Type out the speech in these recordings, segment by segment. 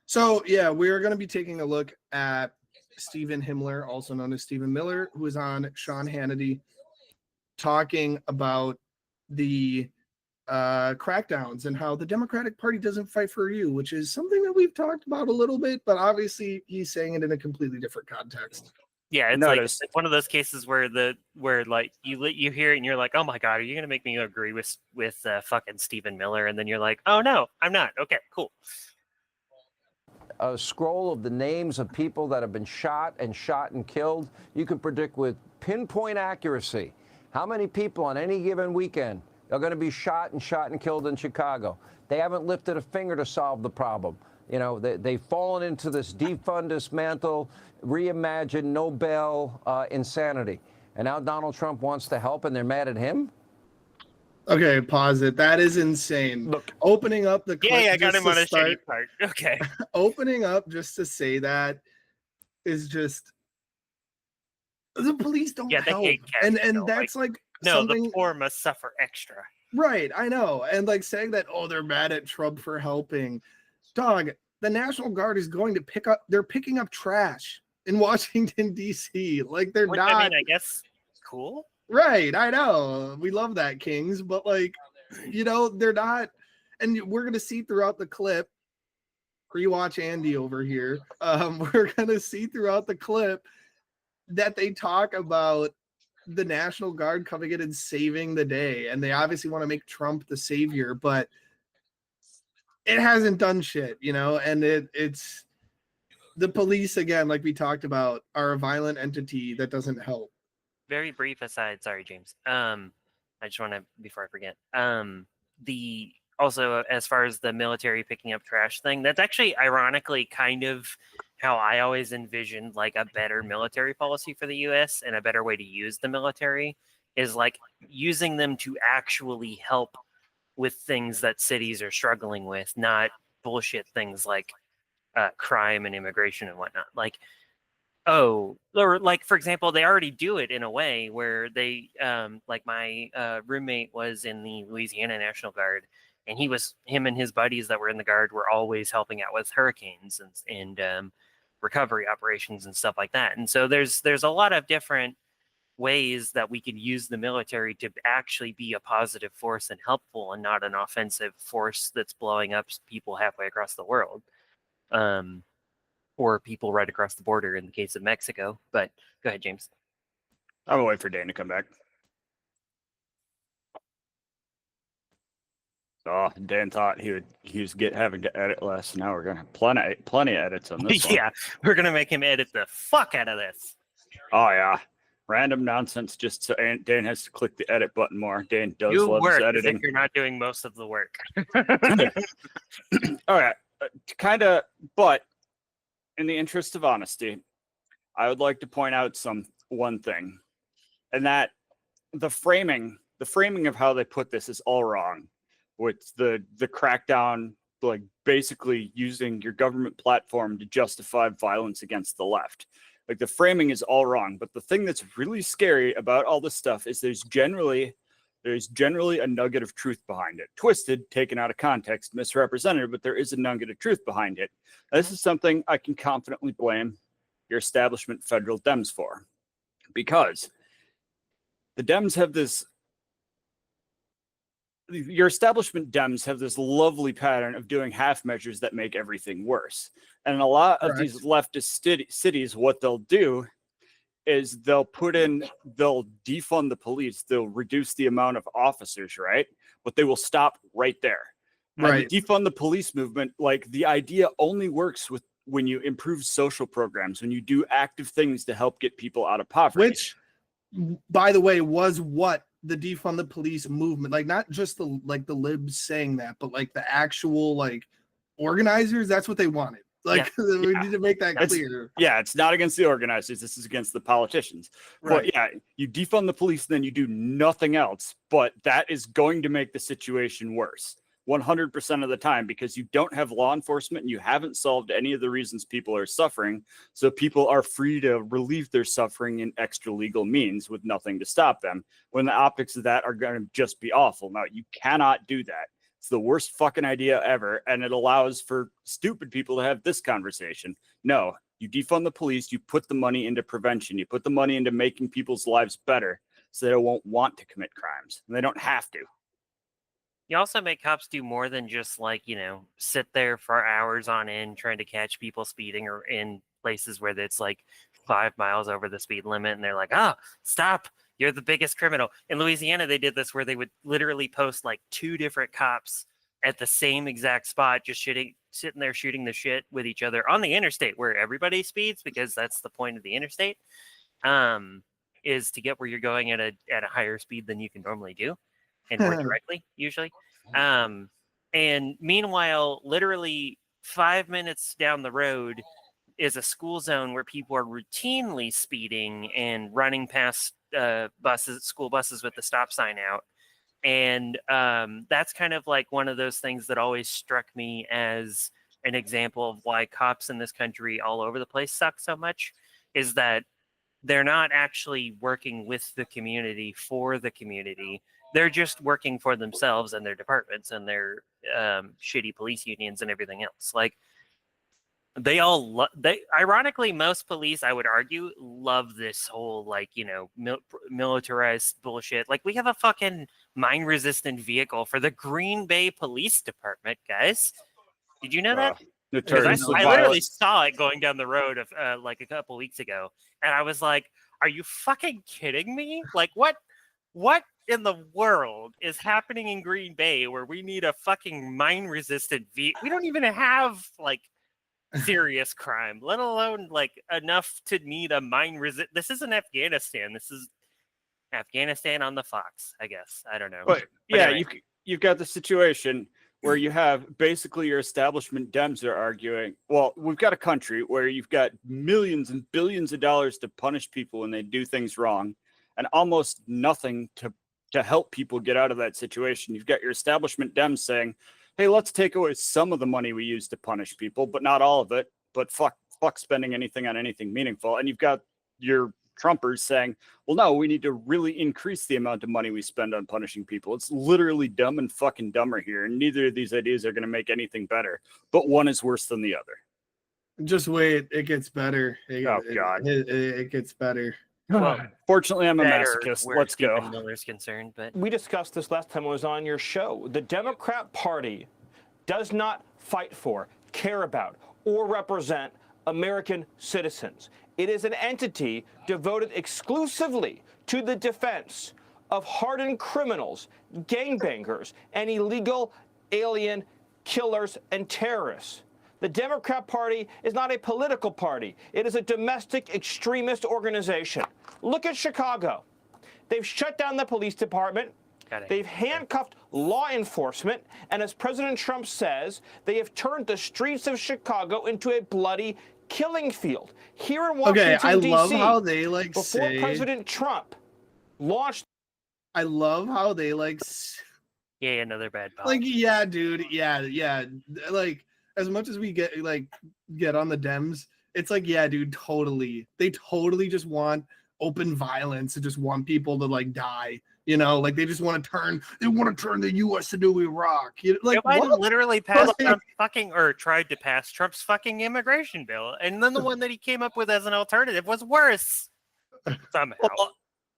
So, yeah, we're going to be taking a look at Steven Himmler, also known as Steven Miller, who is on Sean Hannity, talking about the crackdowns and how the Democratic Party doesn't fight for you, which is something that we've talked about a little bit, but obviously he's saying it in a completely different context. Yeah, it's one of those cases where like you hear it and you're like, oh my god, are you gonna make me agree with fucking Steven Miller? And then you're like, oh no, I'm not. Okay, cool. A scroll of the names of people that have been shot and killed. You can predict with pinpoint accuracy how many people on any given weekend are going to be shot and killed in Chicago. They haven't lifted a finger to solve the problem. You know, they've fallen into this defund, dismantle, reimagine, Nobel insanity. And now Donald Trump wants to help and they're mad at him? Okay, pause it. That is insane. Look, opening up the clip. Yeah, I got him on a shady part. Okay. Opening up just to say that is just the police don't help. They hate cash, and that's like no, something... the poor must suffer extra. Right, I know. And like saying that, oh, they're mad at Trump for helping. Dog, the National Guard is going to they're picking up trash in Washington, D.C. Like they're not. I mean, I guess cool. Right, I know. We love that, Kings, but like, you know, they're not, and we're gonna see throughout the clip. Rewatch Andy over here. We're gonna see throughout the clip that they talk about the National Guard coming in and saving the day, and they obviously want to make Trump the savior, but it hasn't done shit, you know. And it's the police again, like we talked about, are a violent entity that doesn't help. Very brief aside, sorry, James. I just want to, before I forget, also, as far as the military picking up trash thing, that's actually ironically kind of how I always envisioned like a better military policy for the U.S. and a better way to use the military is like using them to actually help with things that cities are struggling with, not bullshit things like crime and immigration and whatnot. Like, oh, or like, for example, they already do it in a way where they, like my roommate was in the Louisiana National Guard, and him and his buddies that were in the Guard were always helping out with hurricanes and recovery operations and stuff like that. And so there's a lot of different ways that we could use the military to actually be a positive force and helpful and not an offensive force that's blowing up people halfway across the world. Or people right across the border in the case of Mexico. But go ahead, James. I'm gonna wait for Dan to come back. Oh, Dan thought he was having to edit less. Now we're gonna have plenty of edits on this one. Yeah, we're gonna make him edit the fuck out of this. Oh yeah, random nonsense. Just so Dan has to click the edit button more. Dan does love his editing. If you're not doing most of the work. All right, kind of, but. In the interest of honesty, I would like to point out one thing, and that the framing of how they put this is all wrong. With the crackdown, like basically using your government platform to justify violence against the left. Like the framing is all wrong. But the thing that's really scary about all this stuff is there's generally a nugget of truth behind it. Twisted, taken out of context, misrepresented, but there is a nugget of truth behind it. This is something I can confidently blame your establishment federal Dems for. Because the Dems have your establishment Dems have this lovely pattern of doing half measures that make everything worse. And in a lot of these leftist cities, what they'll do is they'll defund the police, they'll reduce the amount of officers, right? But they will stop right there. Right. And the defund the police movement, like the idea only works when you improve social programs, when you do active things to help get people out of poverty. Which, by the way, was what the defund the police movement, like not just the libs saying that, but like the actual like organizers, that's what they wanted. Like, yeah. We need to make that clear. Yeah, it's not against the organizers. This is against the politicians. Right. But yeah, you defund the police, then you do nothing else. But that is going to make the situation worse 100% of the time because you don't have law enforcement and you haven't solved any of the reasons people are suffering. So people are free to relieve their suffering in extra legal means with nothing to stop them, when the optics of that are going to just be awful. Now, you cannot do that. It's the worst fucking idea ever, and it allows for stupid people to have this conversation. No, you defund the police, you put the money into prevention, you put the money into making people's lives better so they won't want to commit crimes, and they don't have to. You also make cops do more than just sit there for hours on end trying to catch people speeding or in places where it's like 5 miles over the speed limit, and they're like, "Oh, stop. You're the biggest criminal." In Louisiana, they did this where they would literally post like 2 different cops at the same exact spot, just sitting there shooting the shit with each other on the interstate where everybody speeds, because that's the point of the interstate, is to get where you're going at a higher speed than you can normally do, and more directly usually. And meanwhile, literally 5 minutes down the road is a school zone where people are routinely speeding and running past school buses with the stop sign out. And that's kind of like one of those things that always struck me as an example of why cops in this country all over the place suck so much, is that they're not actually working with the community for the community. They're just working for themselves and their departments and their shitty police unions and everything else. Like, they all ironically, most police, I would argue, love this whole militarized bullshit. Like, we have a fucking mine resistant vehicle for the Green Bay Police Department, guys. Did you know that? Because I literally saw it going down the road of like a couple weeks ago, and I was like, "Are you fucking kidding me? Like, what in the world is happening in Green Bay where we need a fucking mine resistant vehicle? We don't even have like serious crime, let alone like enough to need a mine resist. This isn't Afghanistan. This is Afghanistan on the Fox, I guess. I don't know. But yeah, anyway. You've got the situation where you have basically your establishment Dems are arguing, well, we've got a country where you've got millions and billions of dollars to punish people when they do things wrong, and almost nothing to help people get out of that situation. You've got your establishment Dems saying, hey, let's take away some of the money we use to punish people, but not all of it. But fuck spending anything on anything meaningful. And you've got your Trumpers saying, well, no, we need to really increase the amount of money we spend on punishing people. It's literally dumb and fucking dumber here. And neither of these ideas are going to make anything better. But one is worse than the other. Just wait. It gets better. God. It gets better. Well, fortunately, I'm a masochist. Let's go. Miller's concerned, but we discussed this last time I was on your show. The Democrat Party does not fight for, care about, or represent American citizens. It is an entity devoted exclusively to the defense of hardened criminals, gangbangers, and illegal alien killers and terrorists. The Democrat Party is not a political party. It is a domestic extremist organization. Look at Chicago. They've shut down the police department. They've handcuffed law enforcement. And as President Trump says, they have turned the streets of Chicago into a bloody killing field. Here in Washington, D.C., love how they before President Trump launched. I love how they yeah, another bad pop. Like, yeah, dude. Yeah. Like, as much as we get on the Dems, it's like, yeah, dude, totally. They totally just want open violence and just want people to like die. You know, like they just want to turn the U.S. into Iraq. You know, like, Joe Biden literally passed tried to pass Trump's fucking immigration bill, and then the one that he came up with as an alternative was worse somehow. Well,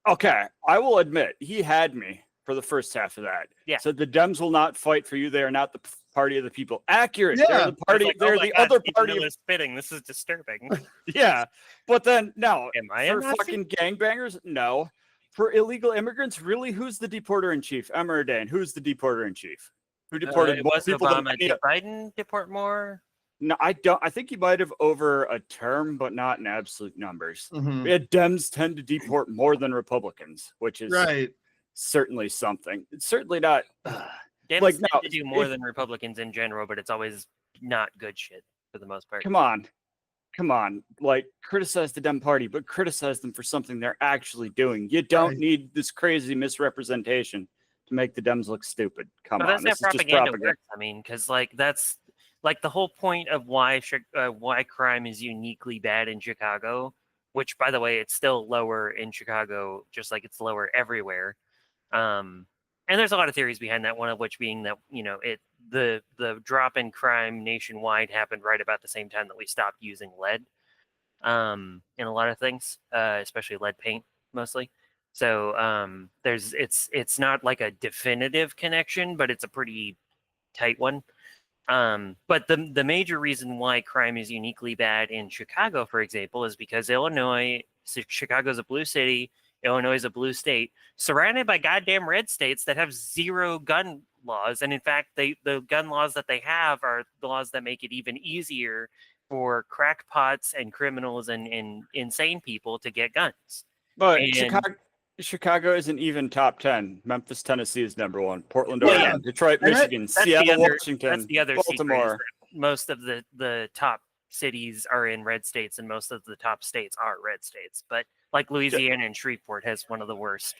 okay, I will admit he had me for the first half of that. Yeah. So the Dems will not fight for you. They are not the party of the people. Accurate. Yeah. They're the party. Like, they're the other party. Spitting. This is disturbing. Yeah, but then no. Am I for fucking gangbangers? No. For illegal immigrants, really? Who's the deporter in chief? Emma or Dane? Who's the deporter in chief? Who deported more people Obama. than Did Biden deport more? No, I don't. I think he might have over a term, but not in absolute numbers. Mm-hmm. Yeah, Dems tend to deport more than Republicans, which is right. Certainly something. It's certainly not. Dems like tend no, to do more than Republicans in general, but it's always not good shit for the most part. Come on. Like, criticize the Dem Party, but criticize them for something they're actually doing. You don't need this crazy misrepresentation to make the Dems look stupid. Come on, this is just propaganda. Works. I mean, because like that's like the whole point of why crime is uniquely bad in Chicago. Which, by the way, it's still lower in Chicago, just like it's lower everywhere. And And there's a lot of theories behind that. One of which being that the drop in crime nationwide happened right about the same time that we stopped using lead in a lot of things, especially lead paint mostly. So it's not like a definitive connection, but it's a pretty tight one. But the major reason why crime is uniquely bad in Chicago, for example, is because Chicago's a blue city, Illinois is a blue state, surrounded by goddamn red states that have zero gun laws. And in fact, the gun laws that they have are the laws that make it even easier for crackpots and criminals and insane people to get guns. But And Chicago isn't even top 10. Memphis, Tennessee is number 1. Portland, Well, Oregon, Detroit, Michigan, that's the Seattle, other- Washington, that's the other secret, is Baltimore. that most of the top cities are in red states, and most of the top states are red states. But like Louisiana and Shreveport has one of the worst.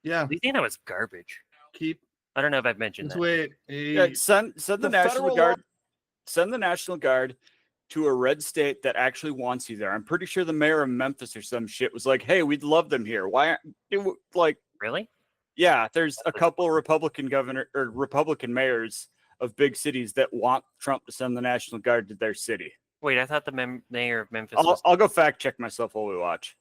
Yeah. Louisiana was garbage. I don't know if I've mentioned Let's that. wait. Yeah, send the The National federal Guard. Send the National Guard to a red state that actually wants you there. I'm pretty sure the mayor of Memphis or some shit was like, "Hey, we'd love them here. Why aren't like?" Really? Yeah, there's a couple Republican mayors of big cities that want Trump to send the National Guard to their city. Wait, I thought the mayor of Memphis was. I'll go fact check myself while we watch.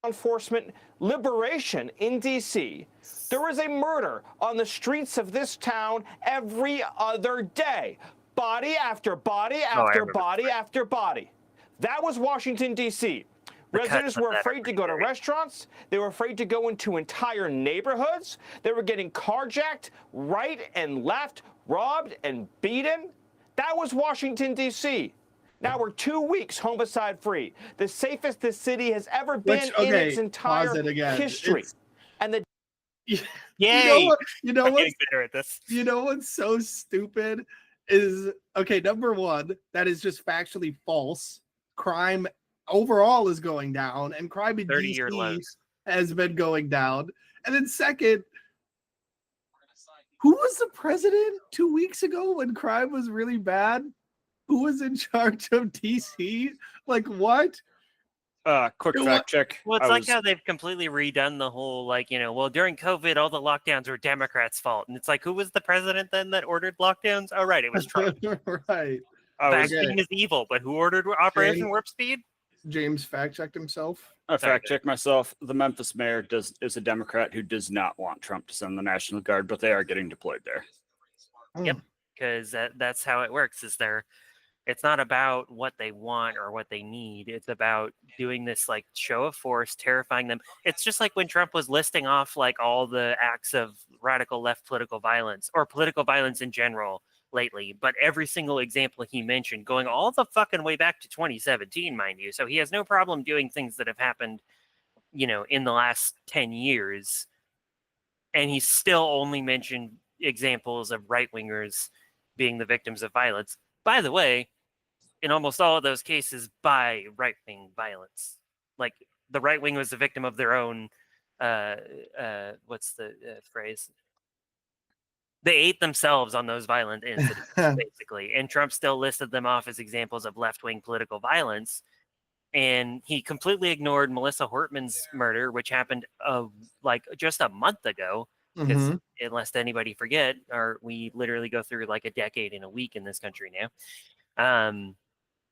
Enforcement liberation in D.C. There is a murder on the streets of this town every other day. Body after body after body after body. That was Washington, D.C. Residents were afraid to go to restaurants. They were afraid to go into entire neighborhoods. They were getting carjacked right and left, robbed and beaten. That was Washington, D.C. Now we're 2 weeks homicide free, the safest this city has ever been in its entire history. And the Yay! You know I'm what's getting better at this. You know what's so stupid is, okay, number one, that is just factually false. Crime overall is going down, and crime in 30-year DC lows. has been going down. And then second, who was the president 2 weeks ago when crime was really bad? Who was in charge of DC? Like, what? Quick fact check. Well, it's like how they've completely redone the whole, well, during COVID, all the lockdowns were Democrats' fault. And it's like, who was the president then that ordered lockdowns? Oh, right, it was Trump. Right. Vaccine is evil, but who ordered Operation Warp Speed? James fact-checked himself. I fact-checked myself. The Memphis mayor is a Democrat who does not want Trump to send the National Guard, but they are getting deployed there. Yep, because that's how it works. It's not about what they want or what they need. It's about doing this show of force, terrifying them. It's just like when Trump was listing off all the acts of radical left political violence or political violence in general lately. But every single example he mentioned going all the fucking way back to 2017, mind you. So he has no problem doing things that have happened, in the last 10 years. And he still only mentioned examples of right-wingers being the victims of violence. By the way, in almost all of those cases by right-wing violence. The right wing was the victim of their own, what's the phrase? They ate themselves on those violent incidents, basically. And Trump still listed them off as examples of left-wing political violence. And he completely ignored Melissa Hortman's murder, which happened just a month ago. Because unless anybody forget, or we literally go through a decade in a week in this country now.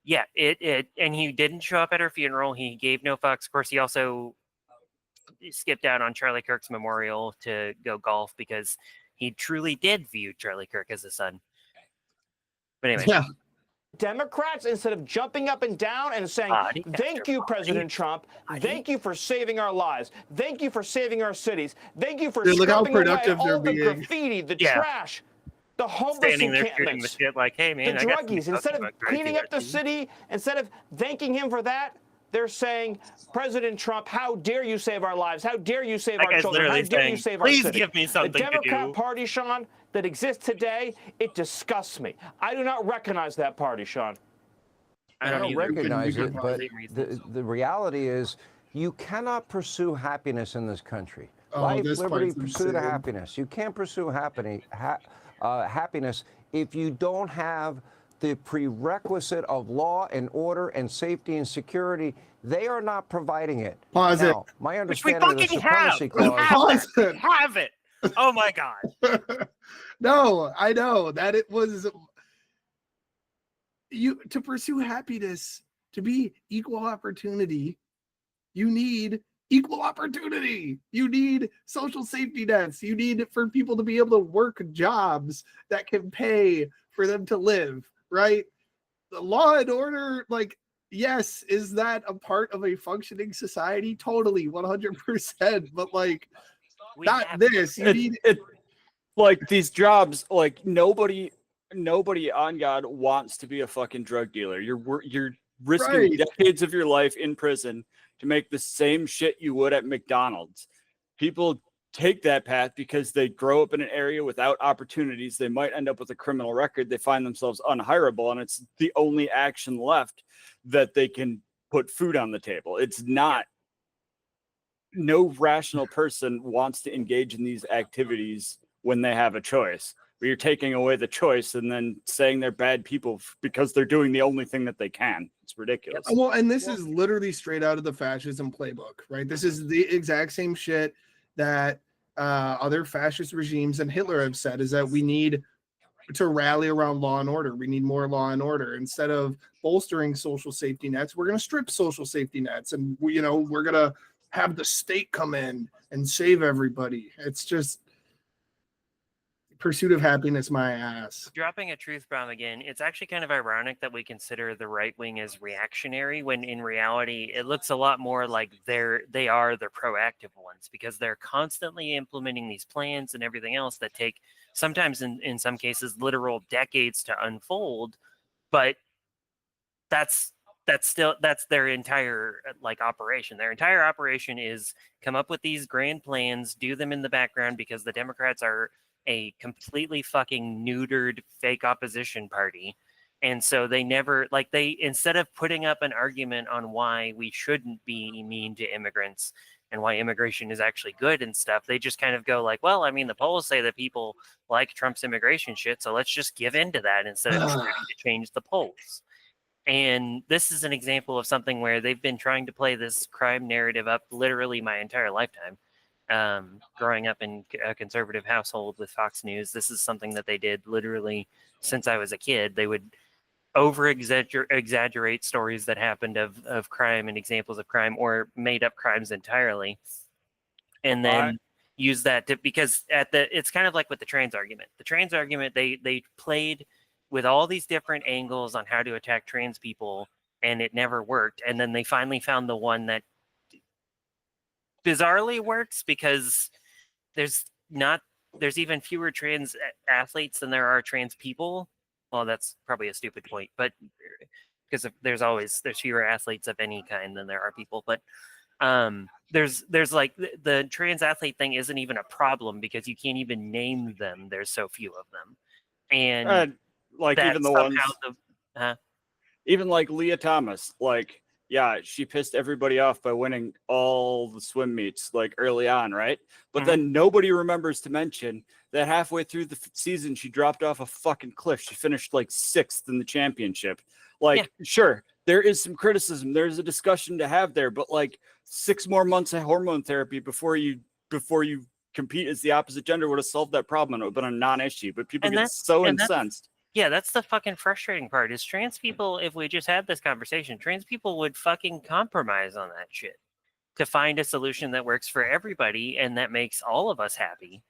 Yeah, and he didn't show up at her funeral. He gave no fucks. Of course, he also skipped out on Charlie Kirk's memorial to go golf because he truly did view Charlie Kirk as a son. But anyway. Democrats, instead of jumping up and down and saying, thank you, President Trump. Thank you for saving our lives. Thank you for saving our cities. Thank you for scrubbing away all the graffiti, the trash. The homeless encampments, the hey, man, the druggies. Instead of cleaning up the city, instead of thanking him for that, they're saying, President Trump, how dare you save our lives? How dare you save our children? How dare you save our city? Please give me something to do. The Democrat Party, Sean, that exists today, it disgusts me. I do not recognize that party, Sean. I don't recognize it, but the reality is you cannot pursue happiness in this country. Life, liberty, pursuit of happiness. You can't pursue happiness if you don't have the prerequisite of law and order and safety and security. They are not providing it. Pause it. Now, my Which we understanding of the fucking have. supremacy We clause. Pause have, it. have it. Oh my god. No, I know that it was you to pursue happiness, to be equal opportunity. You need equal opportunity. You need social safety nets. You need for people to be able to work jobs that can pay for them to live, right? The law and order, like, yes, is that a part of a functioning society? Totally, 100%. But like, We not have this. You need it like these jobs, like nobody on God wants to be a fucking drug dealer. You're risking Right. decades of your life in prison to make the same shit you would at McDonald's. People take that path because they grow up in an area without opportunities. They might end up with a criminal record. They find themselves unhireable, and it's the only action left that they can put food on the table. It's not. No rational person wants to engage in these activities when they have a choice. But you're taking away the choice and then saying they're bad people because they're doing the only thing that they can. It's ridiculous. Well, and this is literally straight out of the fascism playbook, right? This is the exact same shit that other fascist regimes and Hitler have said, is that we need to rally around law and order. We need more law and order. Instead of bolstering social safety nets, we're going to strip social safety nets, and we're going to have the state come in and save everybody. It's just pursuit of happiness, my ass. Dropping a truth bomb again, it's actually kind of ironic that we consider the right wing as reactionary when in reality it looks a lot more like they are the proactive ones, because they're constantly implementing these plans and everything else that take sometimes in some cases literal decades to unfold, but that's their entire operation. Their entire operation is come up with these grand plans, do them in the background, because the Democrats are a completely fucking neutered fake opposition party. And so they never instead of putting up an argument on why we shouldn't be mean to immigrants and why immigration is actually good and stuff, they just kind of go like, well, I mean, the polls say that people like Trump's immigration shit, so let's just give in to that instead of trying to change the polls. And this is an example of something where they've been trying to play this crime narrative up literally my entire lifetime. Growing up in a conservative household with Fox News, this is something that they did literally since I was a kid. They would exaggerate stories that happened of crime and examples of crime, or made up crimes entirely, and then use that because it's kind of like with the trans argument. The trans argument, they played with all these different angles on how to attack trans people, and it never worked. And then they finally found the one that bizarrely works, because there's even fewer trans athletes than there are trans people. Well, that's probably a stupid point, but because there's fewer athletes of any kind than there are people. But there's like the trans athlete thing isn't even a problem because you can't even name them. There's so few of them, and like even the ones, even like Leah Thomas, like. Yeah, she pissed everybody off by winning all the swim meets like early on, right? But then nobody remembers to mention that halfway through the season, she dropped off a fucking cliff. She finished like 6th in the championship. Like, sure, there is some criticism. There's a discussion to have there, but like 6 more months of hormone therapy before you compete as the opposite gender would have solved that problem. It would have been a non-issue, but people get so incensed. Yeah, that's the fucking frustrating part is trans people, if we just had this conversation, trans people would fucking compromise on that shit to find a solution that works for everybody and that makes all of us happy.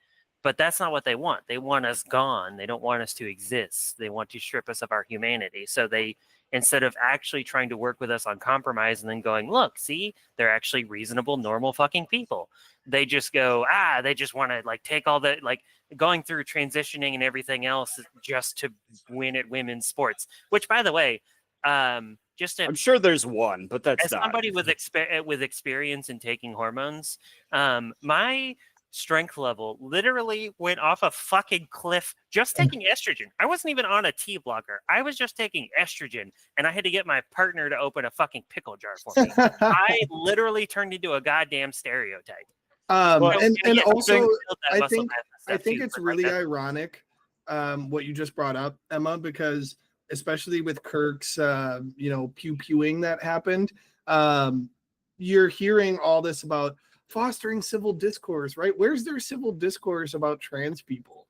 But that's not what they want. They want us gone. They don't want us to exist. They want to strip us of our humanity. So they, instead of actually trying to work with us on compromise and then going, look, see, they're actually reasonable, normal fucking people. They just go, they just want to like take all the like going through transitioning and everything else just to win at women's sports. Which, by the way, I'm sure there's one, but that's as somebody with experience in taking hormones, my strength level literally went off a fucking cliff just taking estrogen. I wasn't even on a T blocker. I was just taking estrogen, and I had to get my partner to open a fucking pickle jar for me. I literally turned into a goddamn stereotype. And also, I think too, it's really ironic what you just brought up, Emma, because especially with Kirk's, pew-pewing that happened, you're hearing all this about fostering civil discourse, right? Where's their civil discourse about trans people?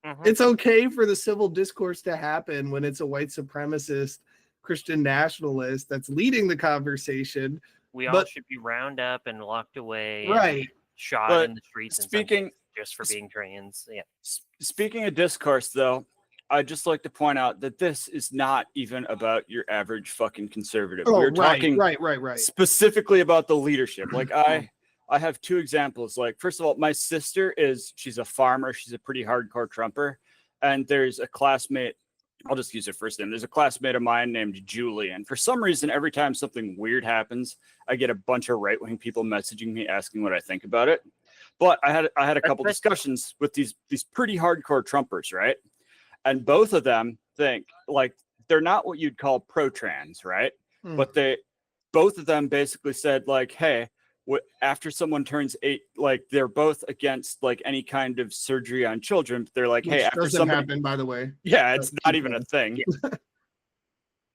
Mhm. It's okay for the civil discourse to happen when it's a white supremacist Christian nationalist that's leading the conversation. We all But should be round up and locked away, and right, shot But in the streets in some speaking- cases just for being trans. Yeah. Speaking of discourse, though, I'd just like to point out that this is not even about your average fucking conservative. oh, We're right, talking right. specifically about the leadership. Like I have two examples. Like, first of all, my sister she's a farmer. She's a pretty hardcore Trumper. And there's a classmate, I'll just use her first name. There's a classmate of mine named Julie. And for some reason, every time something weird happens, I get a bunch of right-wing people messaging me asking what I think about it. But I had a couple discussions with these pretty hardcore Trumpers, right? And both of them think, like, they're not what you'd call pro-trans, right? But both of them basically said, like, hey, after someone turns 8, like, they're both against like any kind of surgery on children. But they're like, Which hey, after doesn't somebody, happen, by the way. yeah, it's But not keep even a going. thing.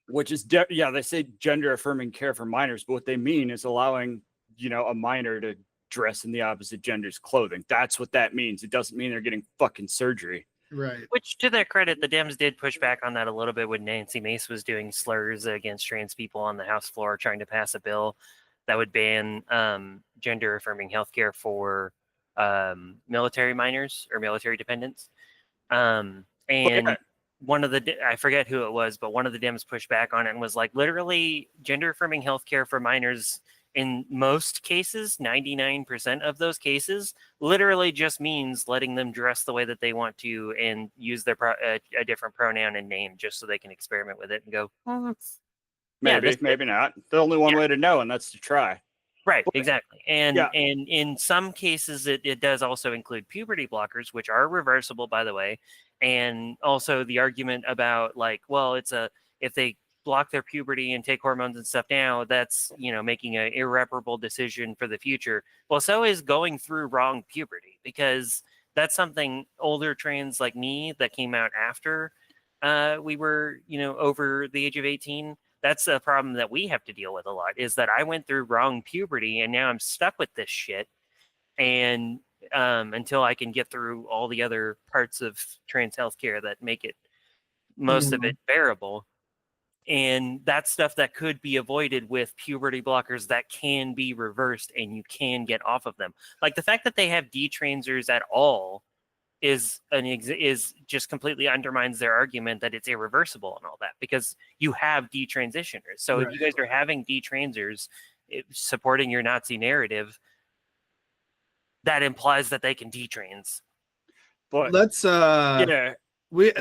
Which is, they say gender affirming care for minors, but what they mean is allowing, a minor to dress in the opposite gender's clothing. That's what that means. It doesn't mean they're getting fucking surgery. Right. Which, to their credit, the Dems did push back on that a little bit when Nancy Mace was doing slurs against trans people on the House floor, trying to pass a bill that would ban gender affirming healthcare for military minors or military dependents. And one of I forget who it was, but one of the Dems pushed back on it and was like, literally, gender affirming healthcare for minors in most cases, 99% of those cases, literally just means letting them dress the way that they want to and use their a different pronoun and name just so they can experiment with it and go, Maybe not. There's only one way to know, and that's to try. Right, exactly. And Yeah. and in some cases, it does also include puberty blockers, which are reversible, by the way. And also the argument about, like, well, if they block their puberty and take hormones and stuff now, that's, making an irreparable decision for the future. Well, so is going through wrong puberty, because that's something older trans like me that came out after we were, over the age of 18. That's a problem that we have to deal with a lot, is that I went through wrong puberty and now I'm stuck with this shit. And until I can get through all the other parts of trans healthcare that make it most of it bearable. And that's stuff that could be avoided with puberty blockers that can be reversed and you can get off of them. Like the fact that they have detransers at all is just completely undermines their argument that it's irreversible and all that, because you have detransitioners. So if you guys are having detransers supporting your Nazi narrative, that implies that they can detrans. But let's we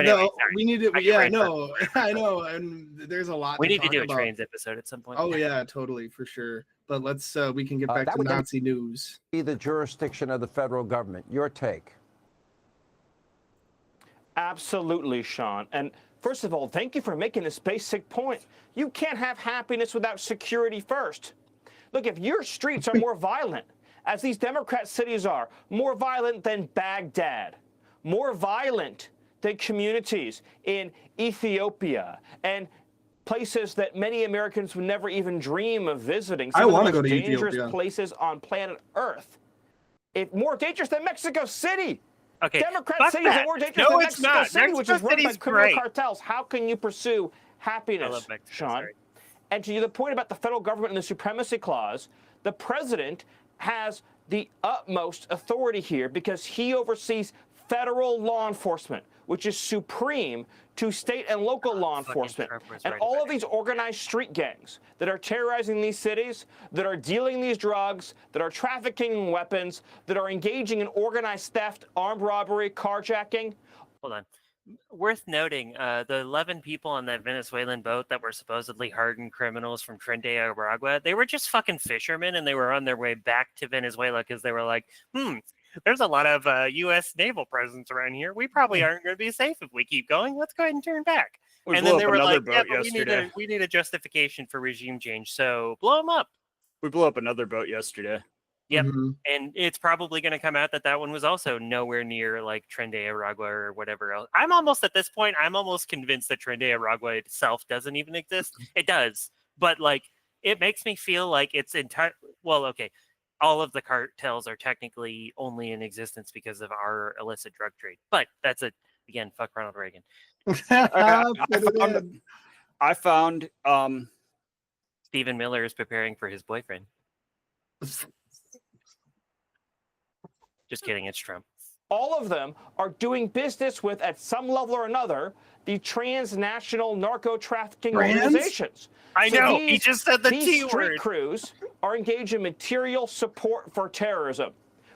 need to I know, and there's a lot we to need to talk do a about. trans episode at some point. Oh yeah, totally, for sure. But let's we can get back that to would Nazi news. Be the jurisdiction of the federal government. Your take? Absolutely, Sean. And first of all, thank you for making this basic point. You can't have happiness without security first. Look, if your streets are more violent, as these Democrat cities are, more violent than Baghdad, more violent than communities in Ethiopia and places that many Americans would never even dream of visiting. I want to go to dangerous Ethiopia. Places on planet Earth. More dangerous than Mexico City. Okay, Democrat cities are more dangerous than Mexico City, which is run by criminal cartels. How can you pursue happiness, Sean? Sorry. And to the point about the federal government and the supremacy clause, the president has the utmost authority here because he oversees federal law enforcement, which is supreme to state and local law enforcement. And all of these organized street gangs that are terrorizing these cities, that are dealing these drugs, that are trafficking weapons, that are engaging in organized theft, armed robbery, carjacking. Hold on. Worth noting, the 11 people on that Venezuelan boat that were supposedly hardened criminals from Trinidad and Tobago, they were just fucking fishermen, and they were on their way back to Venezuela because they were like, there's a lot of U.S. naval presence around here. We probably aren't going to be safe if we keep going. Let's go ahead and turn back. And then they were like, yeah, but we need a justification for regime change, so blow them up. We blew up another boat yesterday. Yep. Mhm. And it's probably going to come out that that one was also nowhere near like Tren de Aragua or whatever else. I'm almost at this point, I'm almost convinced that Tren de Aragua itself doesn't even exist. It does. But like, it makes me feel like it's entire. Well, okay. All of the cartels are technically only in existence because of our illicit drug trade. But that's again, fuck Ronald Reagan. Put it in. I found Stephen Miller is preparing for his boyfriend. Just kidding. It's Trump. All of them are doing business with, at some level or another, the transnational narco-trafficking organizations. I So know. He just said the these T street word. crews are engaged in material support for terrorism,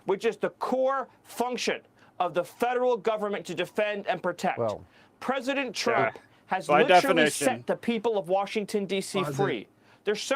which is the core function of the federal government to defend and protect. Well, President Trump has by literally definition, set the people of Washington, D.C. free. There's so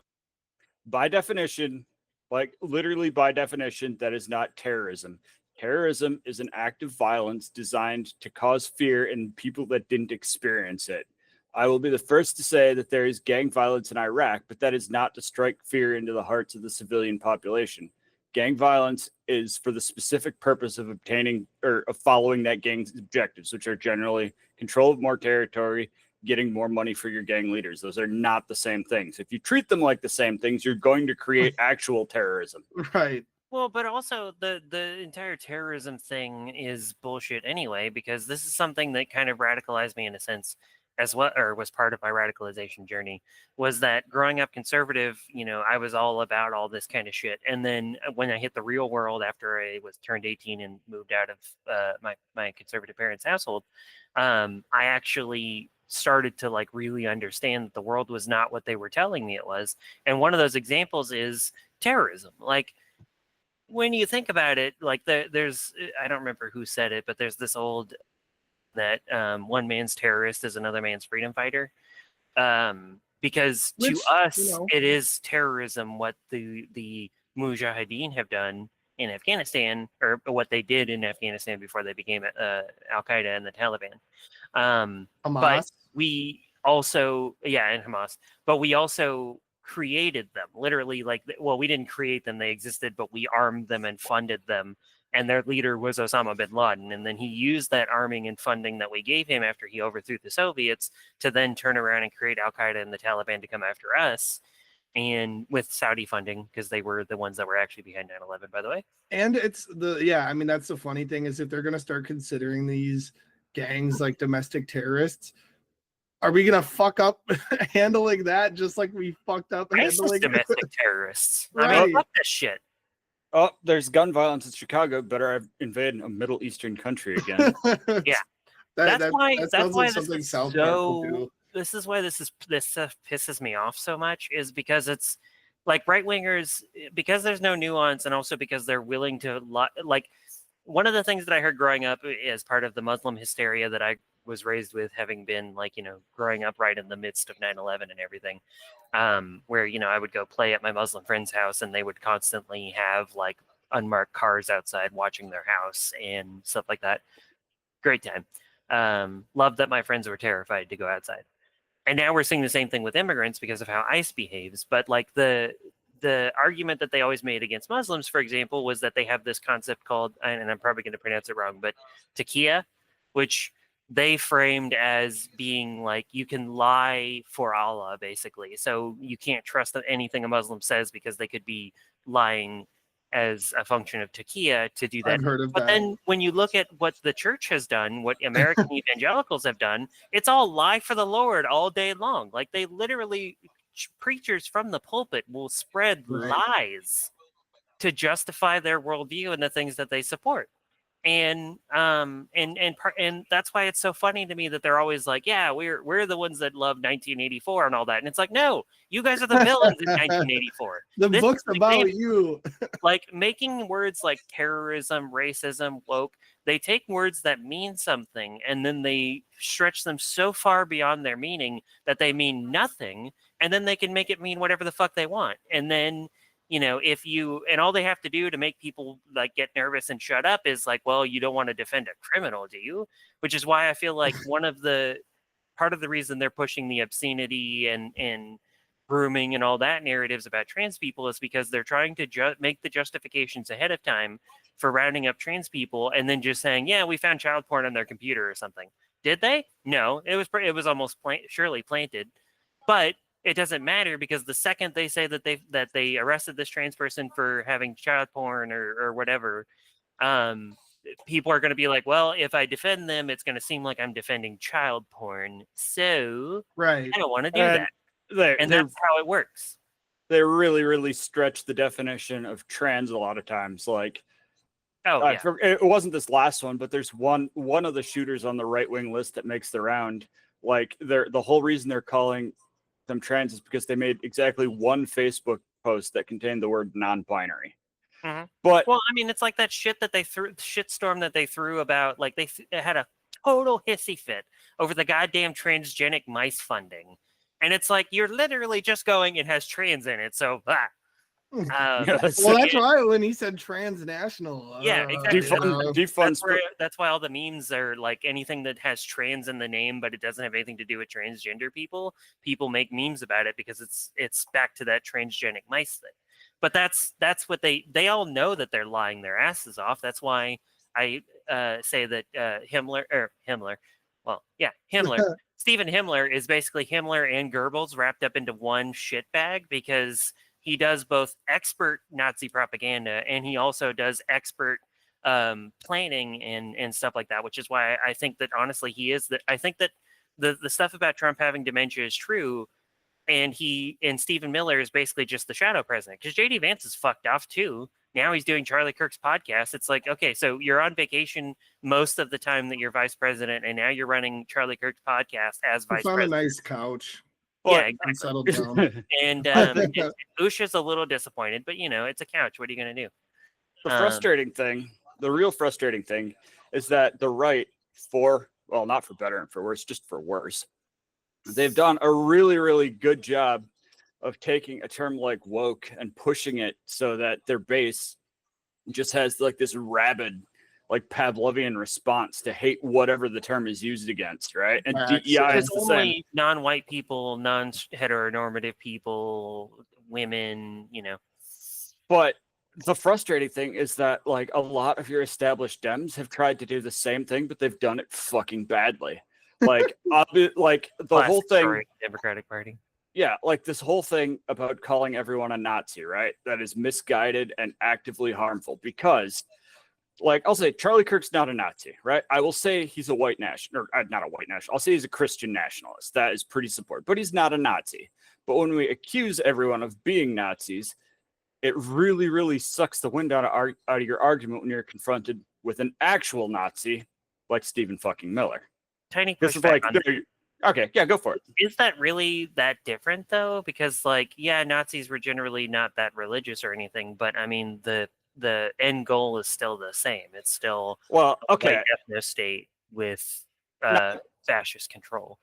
by definition, like literally by definition, that is not terrorism. Terrorism is an act of violence designed to cause fear in people that didn't experience it. I will be the first to say that there is gang violence in Iraq, but that is not to strike fear into the hearts of the civilian population. Gang violence is for the specific purpose of obtaining or of following that gang's objectives, which are generally control of more territory, getting more money for your gang leaders. Those are not the same things. If you treat them like the same things, you're going to create actual terrorism. Right. Well, but also the entire terrorism thing is bullshit anyway, because this is something that kind of radicalized me in a sense as well, or was part of my radicalization journey, was that growing up conservative, I was all about all this kind of shit. And then when I hit the real world after I was turned 18 and moved out of my conservative parents' household, I actually started to like really understand that the world was not what they were telling me it was. And one of those examples is terrorism. Like, when you think about it, like there's, I don't remember who said it, but there's this old that one man's terrorist is another man's freedom fighter. Because Which, to us, you know. it is terrorism what the Mujahideen have done in Afghanistan, or what they did in Afghanistan before they became Al Qaeda and the Taliban. But Hamas. we also, and Hamas, but we also created them literally. Like, well, we didn't create them, they existed, but we armed them and funded them, and their leader was Osama bin Laden, and then he used that arming and funding that we gave him after he overthrew the Soviets to then turn around and create Al Qaeda and the Taliban to come after us, and with Saudi funding, because they were the ones that were actually behind 9/11, by the way. And it's I mean, that's the funny thing, is if they're going to start considering these gangs like domestic terrorists, are we going to fuck up handling that just like we fucked up handling domestic terrorists? I Right. mean, fuck this shit. Oh, there's gun violence in Chicago. Better invade a Middle Eastern country again. Yeah. That's That's why this something is South Park will so. do. This is why this stuff pisses me off so much, is because it's like right wingers, because there's no nuance, and also because they're willing to like. One of the things that I heard growing up as part of the Muslim hysteria that I was raised with, having been like, growing up right in the midst of 9/11 and everything, where, I would go play at my Muslim friend's house and they would constantly have like unmarked cars outside watching their house and stuff like that. Great time. Loved that my friends were terrified to go outside. And now we're seeing the same thing with immigrants because of how ICE behaves. But like the argument that they always made against Muslims, for example, was that they have this concept called, and I'm probably going to pronounce it wrong, but taqiyya, which they framed as being like, you can lie for Allah, basically. So you can't trust anything a Muslim says because they could be lying as a function of taqiyya to do that. I've heard of But that. then when you look at what the church has done, what American evangelicals have done, it's all lie for the Lord all day long. Like, they literally, preachers from the pulpit will spread lies to justify their worldview and the things that they support. And that's why it's so funny to me that they're always like, yeah, we're the ones that love 1984 and all that. And it's like, no, you guys are the villains in 1984. The book's about you. Like, making words like terrorism, racism, woke, they take words that mean something and then they stretch them so far beyond their meaning that they mean nothing, and then they can make it mean whatever the fuck they want. And then, and all they have to do to make people like get nervous and shut up is like, well, you don't want to defend a criminal, do you? Which is why I feel like part of the reason they're pushing the obscenity and grooming and all that narratives about trans people is because they're trying to make the justifications ahead of time for rounding up trans people and then just saying, yeah, we found child porn on their computer or something. Did they? No, it was almost surely planted, but it doesn't matter because the second they say that they arrested this trans person for having child porn or whatever, people are going to be like, well, if I defend them, it's going to seem like I'm defending child porn. So Right. I don't want to do And that. And that's how it works. They really, really stretch the definition of trans a lot of times. Like, it wasn't this last one, but there's one of the shooters on the right wing list that makes the round. Like, the whole reason they're calling them trans is because they made exactly one Facebook post that contained the word non-binary. Mm-hmm. But well, I mean, it's like that shit that they shitstorm that they threw about, like they had a total hissy fit over the goddamn transgenic mice funding, and it's like you're literally just going, it has trans in it, so Well, that's why when he said transnational, yeah, exactly. Defund. That's why all the memes are like anything that has trans in the name, but it doesn't have anything to do with transgender people. People make memes about it because it's back to that transgenic mice thing. But that's what they all know that they're lying their asses off. That's why I say that Himmler. Stephen Himmler is basically Himmler and Goebbels wrapped up into one shitbag because he does both expert Nazi propaganda and he also does expert planning and stuff like that, which is why I think that honestly he is that. I think that the stuff about Trump having dementia is true. And Stephen Miller is basically just the shadow president because JD Vance is fucked off too. Now he's doing Charlie Kirk's podcast. It's like, okay, so you're on vacation most of the time that you're vice president, and now you're running Charlie Kirk's podcast as vice president. Found a nice couch. Yeah, exactly. Settled down. And Usha's a little disappointed, but it's a couch. What are you gonna do? The real frustrating thing, is that the right, not for better and for worse, just for worse, they've done a really, really good job of taking a term like woke and pushing it so that their base just has like this rabid, like Pavlovian response to hate whatever the term is used against, right? And DEI is the only non-white people, non-heteronormative people, women, But the frustrating thing is that like a lot of your established Dems have tried to do the same thing, but they've done it fucking badly. Like, like the whole thing, Democratic Party. Yeah, like this whole thing about calling everyone a Nazi, right? That is misguided and actively harmful because, like, I'll say Charlie Kirk's not a Nazi, right? I will say he's a white national, or not a white national. I'll say he's a Christian nationalist. That is pretty supportive, but he's not a Nazi. But when we accuse everyone of being Nazis, it really, really sucks the wind out of your argument when you're confronted with an actual Nazi like Stephen fucking Miller. Tiny pushback on that. Okay, yeah, go for it. Is that really that different though? Because Nazis were generally not that religious or anything, but I mean the end goal is still the same. It's still a ethno state with fascist control.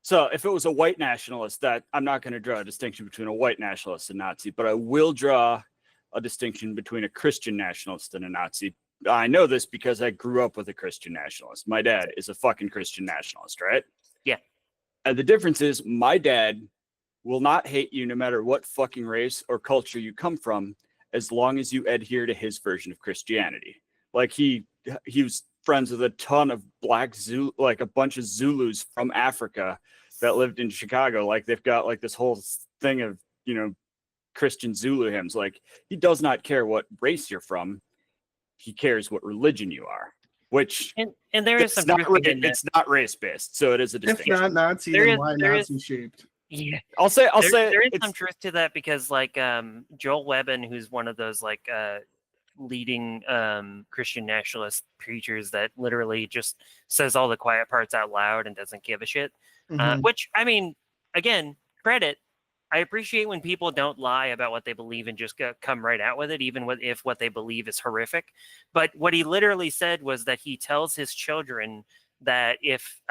So if it was a white nationalist, that I'm not going to draw a distinction between a white nationalist and Nazi, but I will draw a distinction between a Christian nationalist and a Nazi. I know this because I grew up with a Christian nationalist. My dad is a fucking Christian nationalist, right? Yeah. And the difference is my dad will not hate you no matter what fucking race or culture you come from, as long as you adhere to his version of Christianity. Like he was friends with a ton of black Zulu, like a bunch of Zulus from Africa that lived in Chicago. Like they've got like this whole thing of, Christian Zulu hymns. Like he does not care what race you're from. He cares what religion you are. Which and there is some it's not race based, so it is a distinction. If not Nazi, then why Nazi shaped? Yeah, I'll say there is some truth to that because Joel Webbin, who's one of those leading Christian nationalist preachers that literally just says all the quiet parts out loud and doesn't give a shit. Which I mean, again, credit. I appreciate when people don't lie about what they believe and just come right out with it, even if what they believe is horrific. But what he literally said was that he tells his children that if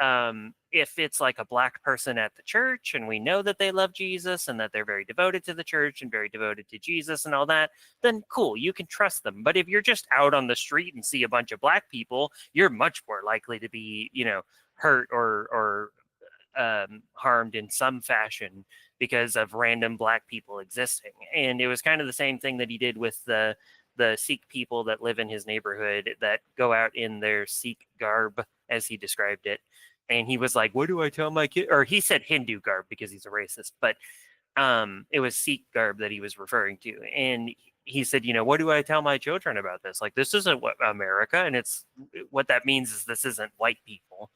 it's like a black person at the church and we know that they love Jesus and that they're very devoted to the church and very devoted to Jesus and all that, then cool, you can trust them. But if you're just out on the street and see a bunch of black people, you're much more likely to be, hurt or harmed in some fashion because of random black people existing. And it was kind of the same thing that he did with the Sikh people that live in his neighborhood that go out in their Sikh garb, as he described it. And he was like, what do I tell my kid? Or he said Hindu garb because he's a racist, but it was Sikh garb that he was referring to. And he said, what do I tell my children about this? Like, this isn't what America, and it's what that means is this isn't white people.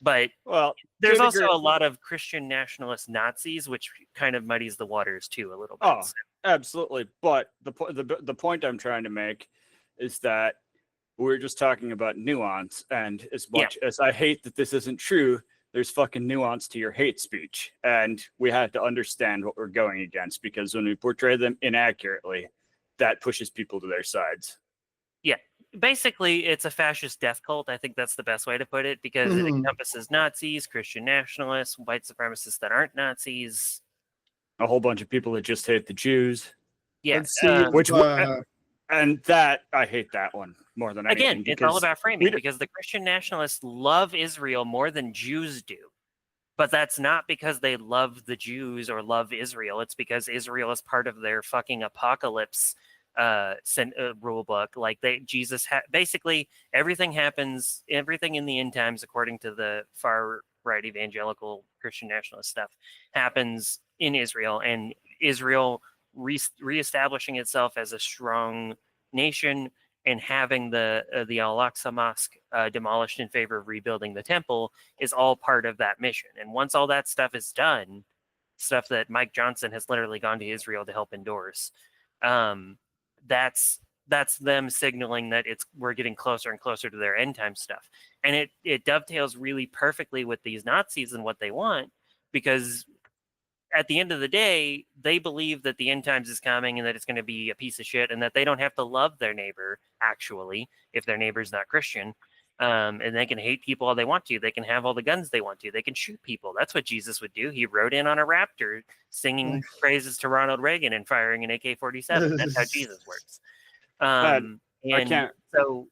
But Well, there's to a also degree- a lot of Christian nationalist Nazis, which kind of muddies the waters too a little bit. Oh, absolutely. But the point I'm trying to make is that we're just talking about nuance, and as much as I hate that this isn't true, there's fucking nuance to your hate speech, and we have to understand what we're going against, because when we portray them inaccurately, that pushes people to their sides. Yeah, basically, it's a fascist death cult. I think that's the best way to put it, because it encompasses Nazis, Christian nationalists, white supremacists that aren't Nazis, a whole bunch of people that just hate the Jews. Yeah, Let's see. And that I hate that one more than anything. Again, it's all about framing, because the Christian nationalists love Israel more than Jews do. But that's not because they love the Jews or love Israel. It's because Israel is part of their fucking apocalypse rule book. Like basically everything in the end times, according to the far right evangelical Christian nationalist stuff, happens in Israel, and Israel reestablishing itself as a strong nation and having the Al-Aqsa Mosque demolished in favor of rebuilding the temple is all part of that mission. And once all that stuff is done, stuff that Mike Johnson has literally gone to Israel to help endorse, that's them signaling that we're getting closer and closer to their end time stuff. And it dovetails really perfectly with these Nazis and what they want, because at the end of the day, they believe that the end times is coming and that it's going to be a piece of shit, and that they don't have to love their neighbor, actually, if their neighbor's not Christian. And they can hate people all they want to. They can have all the guns they want to. They can shoot people. That's what Jesus would do. He rode in on a raptor, singing praises to Ronald Reagan and firing an AK-47. That's how Jesus works. So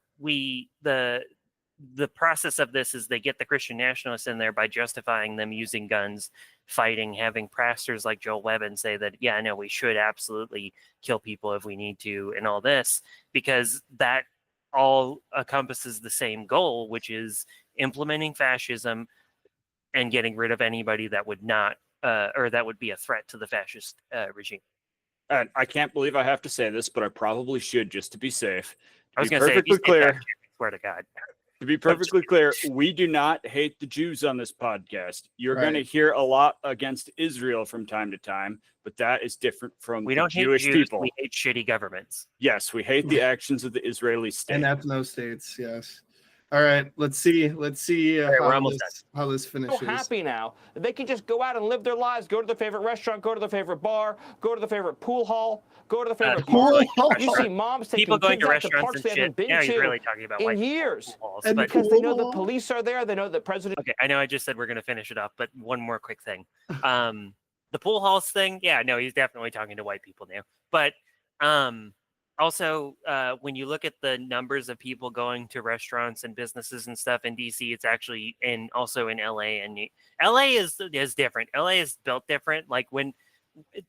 the process of this is they get the Christian nationalists in there by justifying them using guns, fighting, having pastors like Joel Webben say that, yeah, no, we should absolutely kill people if we need to, and all this, because that all encompasses the same goal, which is implementing fascism and getting rid of anybody that would not, or that would be a threat to the fascist regime. And I can't believe I have to say this, but I probably should, just to be safe. I was going to say, if you say that, I swear to God. To be perfectly clear, we do not hate the Jews on this podcast. You're going to hear a lot against Israel from time to time, but that is different from we don't Jewish hate Jews, people. We hate shitty governments. Yes, we hate the actions of the Israeli state. And ethno states, yes. All right, let's see how this finishes. So happy now that they can just go out and live their lives, go to their favorite restaurant, go to their favorite bar, go to their favorite pool hall, go to their favorite park. You see moms taking people going kids to out to restaurants parks and they shit. haven't been Yeah, to he's really talking about in years. Halls, And because they know the police are there, they know the president. Okay, I know I just said we're going to finish it up, but one more quick thing. The pool halls thing, yeah, no, he's definitely talking to white people now. But also, when you look at the numbers of people going to restaurants and businesses and stuff in DC, it's actually, and also in LA, and LA is different. LA is built different. Like when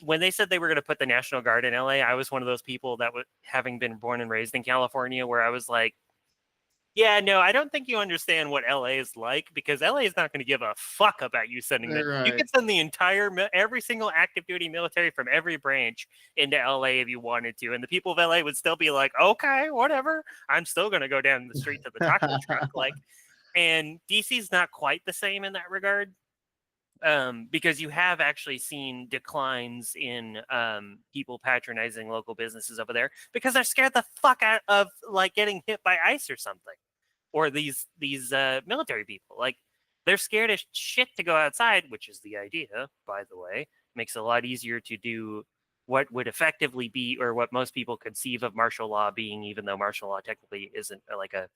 they said they were going to put the National Guard in LA, I was one of those people that was, having been born and raised in California, where I was like, yeah, no, I don't think you understand what LA is like, because LA is not going to give a fuck about you sending them. Right. You can send the every single active duty military from every branch into LA if you wanted to. And the people of LA would still be like, okay, whatever. I'm still going to go down the street to the taco truck. And DC's not quite the same in that regard. Because you have actually seen declines in people patronizing local businesses over there because they're scared the fuck out of getting hit by ICE or something, or these military people. Like, they're scared as shit to go outside, which is the idea, by the way. Makes it a lot easier to do what would effectively be, or what most people conceive of martial law being, even though martial law technically isn't like a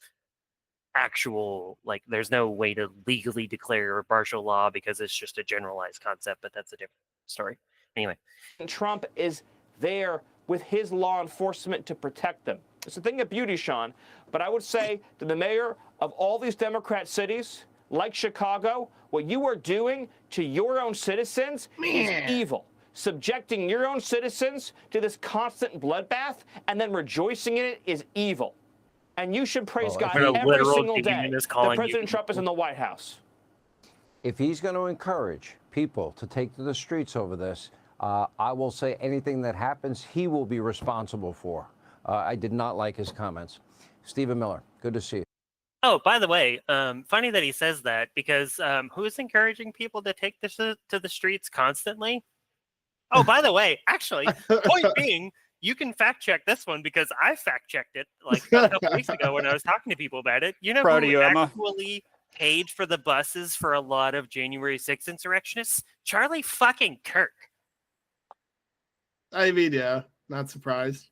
actual, there's no way to legally declare martial law because it's just a generalized concept, but that's a different story. Anyway. Trump is there with his law enforcement to protect them. It's a thing of beauty, Sean, but I would say to the mayor of all these Democrat cities, like Chicago, what you are doing to your own citizens is evil. Subjecting your own citizens to this constant bloodbath and then rejoicing in it is evil. And you should praise God a every literal single day demon is that calling you President Trump is in the White House. If he's going to encourage people to take to the streets over this, I will say anything that happens, he will be responsible for. I did not like his comments. Stephen Miller, good to see you. Oh, by the way, funny that he says that, because who's encouraging people to take this to the streets constantly? Oh, by the way, actually, point being, you can fact check this one because I fact checked it like a couple weeks ago when I was talking to people about it. You know Proud of who you, Emma. actually paid for the buses for a lot of January 6th insurrectionists? Charlie fucking Kirk. I mean, yeah, not surprised.